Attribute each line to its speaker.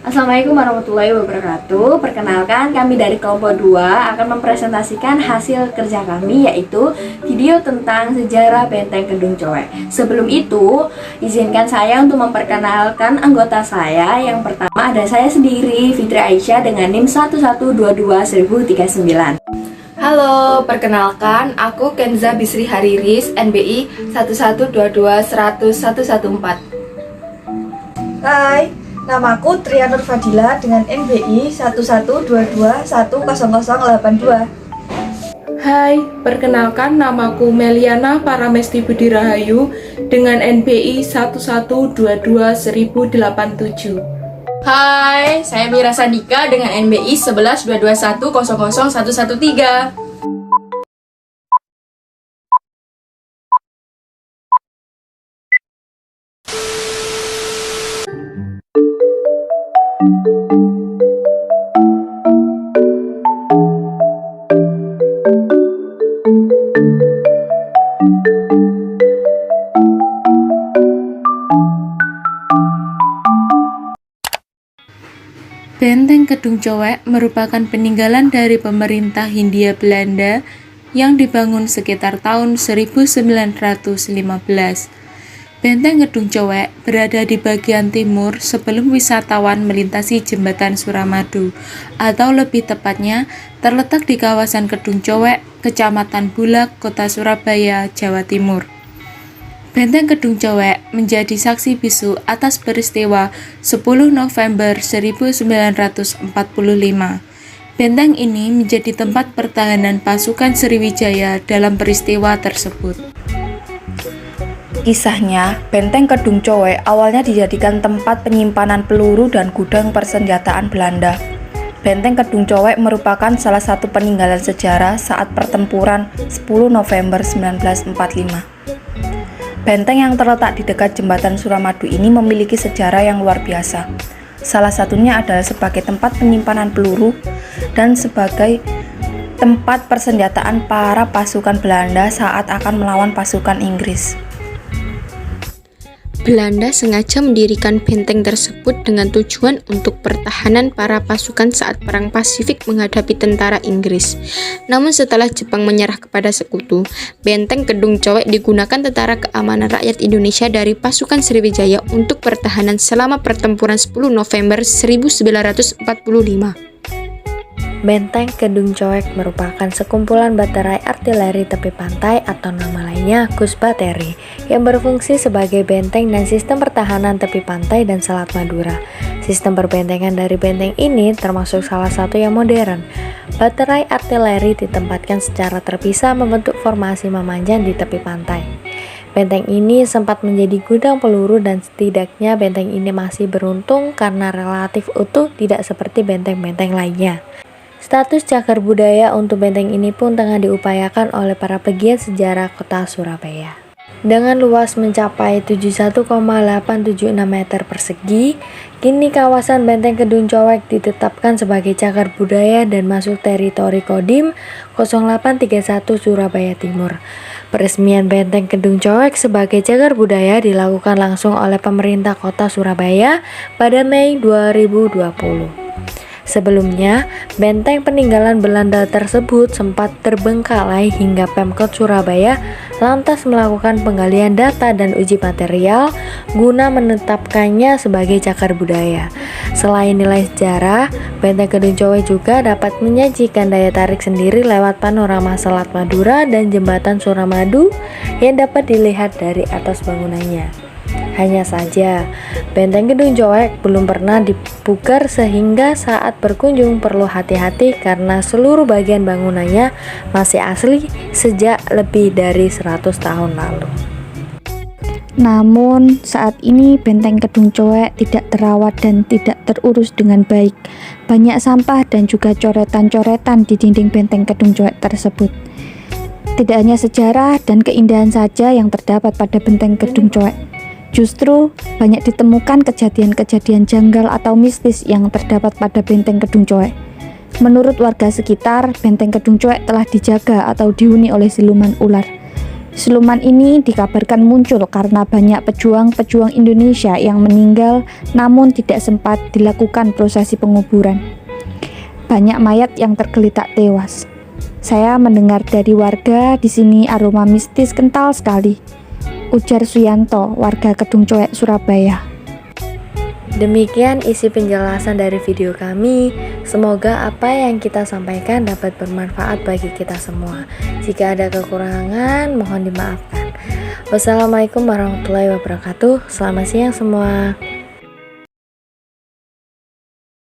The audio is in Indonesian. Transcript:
Speaker 1: Assalamualaikum warahmatullahi wabarakatuh. Perkenalkan, kami dari kelompok 2 akan mempresentasikan hasil kerja kami, yaitu video tentang sejarah Benteng Kedung Coek. Sebelum itu, izinkan saya untuk memperkenalkan anggota saya. Yang pertama ada saya sendiri, Fitri Aisyah, dengan NIM 1122039.
Speaker 2: Halo, perkenalkan, aku Kenza Bisri Hariris, NBI 1122114.
Speaker 3: Hai, namaku Trianur Fadila dengan NBI 112210082.
Speaker 4: Hai, perkenalkan namaku Meliana Paramesti Budi Rahayu dengan NBI 1122087.
Speaker 5: Hai, saya Mira Sandika dengan NBI 1122100113.
Speaker 4: Benteng Kedung Coek merupakan peninggalan dari pemerintah Hindia Belanda yang dibangun sekitar tahun 1915. Benteng Kedung Coek berada di bagian timur sebelum wisatawan melintasi Jembatan Suramadu, atau lebih tepatnya terletak di kawasan Kedung Coek, Kecamatan Bulak, Kota Surabaya, Jawa Timur. Benteng Kedung Coek menjadi saksi bisu atas peristiwa 10 November 1945. Benteng ini menjadi tempat pertahanan pasukan Sriwijaya dalam peristiwa tersebut.
Speaker 2: Kisahnya, Benteng Kedung Coek awalnya dijadikan tempat penyimpanan peluru dan gudang persenjataan Belanda. Benteng Kedung Coek merupakan salah satu peninggalan sejarah saat pertempuran 10 November 1945. Benteng yang terletak di dekat Jembatan Suramadu ini memiliki sejarah yang luar biasa. Salah satunya adalah sebagai tempat penyimpanan peluru dan sebagai tempat persenjataan para pasukan Belanda saat akan melawan pasukan Inggris.
Speaker 6: Belanda sengaja mendirikan benteng tersebut dengan tujuan untuk pertahanan para pasukan saat Perang Pasifik menghadapi tentara Inggris. Namun setelah Jepang menyerah kepada sekutu, benteng Kedung Coek digunakan Tentara Keamanan Rakyat Indonesia dari pasukan Sriwijaya untuk pertahanan selama pertempuran 10 November 1945.
Speaker 7: Benteng Kedung Coek merupakan sekumpulan baterai artileri tepi pantai atau nama lainnya Gus Bateri yang berfungsi sebagai benteng dan sistem pertahanan tepi pantai dan Selat Madura. Sistem perbentengan dari benteng ini termasuk salah satu yang modern. Baterai artileri ditempatkan secara terpisah membentuk formasi memanjang di tepi pantai. Benteng ini sempat menjadi gudang peluru dan setidaknya benteng ini masih beruntung karena relatif utuh, tidak seperti benteng-benteng lainnya. Status cagar budaya untuk benteng ini pun tengah diupayakan oleh para pegiat sejarah kota Surabaya. Dengan luas mencapai 71,876 meter persegi, kini kawasan Benteng Kedung Coek ditetapkan sebagai cagar budaya dan masuk teritori Kodim 0831 Surabaya Timur. Peresmian Benteng Kedung Coek sebagai cagar budaya dilakukan langsung oleh pemerintah kota Surabaya pada Mei 2020. Sebelumnya, benteng peninggalan Belanda tersebut sempat terbengkalai hingga Pemkot Surabaya lantas melakukan penggalian data dan uji material guna menetapkannya sebagai cagar budaya. Selain nilai sejarah, Benteng Kedung Coek juga dapat menyajikan daya tarik sendiri lewat panorama Selat Madura dan Jembatan Suramadu yang dapat dilihat dari atas bangunannya. Hanya saja, Benteng Kedung Coek belum pernah dipugar sehingga saat berkunjung perlu hati-hati karena seluruh bagian bangunannya masih asli sejak lebih dari 100 tahun lalu.
Speaker 8: Namun, saat ini Benteng Kedung Coek tidak terawat dan tidak terurus dengan baik. Banyak sampah dan juga coretan-coretan di dinding Benteng Kedung Coek tersebut. Tidak hanya sejarah dan keindahan saja yang terdapat pada Benteng Kedung Coek. Justru banyak ditemukan kejadian-kejadian janggal atau mistis yang terdapat pada Benteng Kedung Coek. Menurut warga sekitar, Benteng Kedung Coek telah dijaga atau dihuni oleh siluman ular. Siluman ini dikabarkan muncul karena banyak pejuang-pejuang Indonesia yang meninggal namun tidak sempat dilakukan prosesi penguburan. Banyak mayat yang tergeletak tewas. Saya mendengar dari warga di sini aroma mistis kental sekali, ujar Suyanto, warga Kedung Coek, Surabaya.
Speaker 7: Demikian isi penjelasan dari video kami. Semoga apa yang kita sampaikan dapat bermanfaat bagi kita semua. Jika ada kekurangan, mohon dimaafkan. Wassalamualaikum warahmatullahi wabarakatuh. Selamat siang semua.